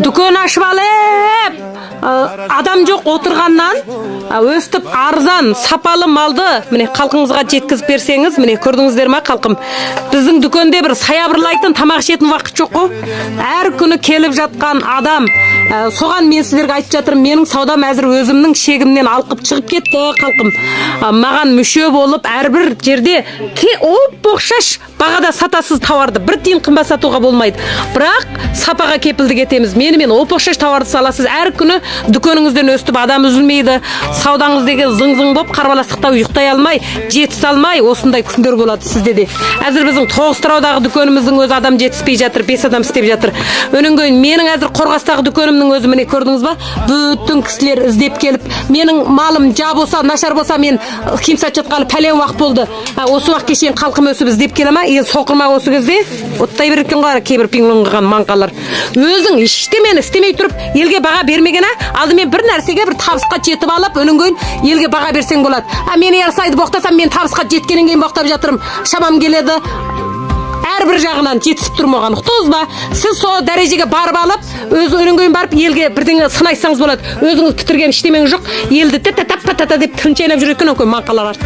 дүкен ашып алып, адам жоқ отырғаннан өстіп арзан, сапалы малды міне халқыңызға жеткізіп берсеңіз, міне көрдіңіздер ма халқым? Біздің дүкенде бір саябырлайтын, тамақ ішетін уақыт жоқ қой. Әр күні келіп жатқан адам, соған мен сіздерге айтып жатырмын, менің саудам әзір өзімнің шегімнен алқып шығып кетті, халқым. Маған мүше болып, әрбір жерде оп-оқшаш бағада сатасыз тауарды бір тиын қымбат сатуға болмайды. Бірақ сапаға кепілдік етеміз. Менімен оп-оқшаш тауарды саласыз. Әр күні дүкеніңізден өстіп адам үзілмейді. Саудаңыздегі зың-зың боп қарбаластықта ұйықтай алмай, жетісе алмай, осындай күндер болады сізде де. Әзір біздің Тоғыстыраудағы дүкеніміздің өзі адам жетіспей жатыр, 5 адам істеп жатыр. Өнен кейін менің әзір Қорғастағы дүкенімнің өзі міне көрдіңіз ба? Бүтін кісілер іздеп келіп, менің малым жа болса, нашар болса, мен киім сатып жатқалы пәлен уақыт болды. Осы уақытқа шейін халқым өсіп іздеп келе ма? Соқырма осы кезде оттай берген ғой кейбір пиңлыңған маңқалар. Өзің ештемені істемей тұрып, елге баға бермеген, алдымен бір нәрсеге бір табысқа жетіп алып, өнен кейін елге баға берсең болады. Мені ярсайды боқтасам, мен табысқа жеткеннен кейін боқтап жатырмын. Шамам келеді. Әрбір жағынан жетісіп тұрмаған. Ұқтыңыз ба? Сіз сол дәрежеге барып алып, өз өнен кейін барып елге бірдеңе сынайсаңыз болады. Өзіңіз бітірген ештемеңіз жоқ. Елді тәтәтәп деп тінчайлап жүретін маңқалар.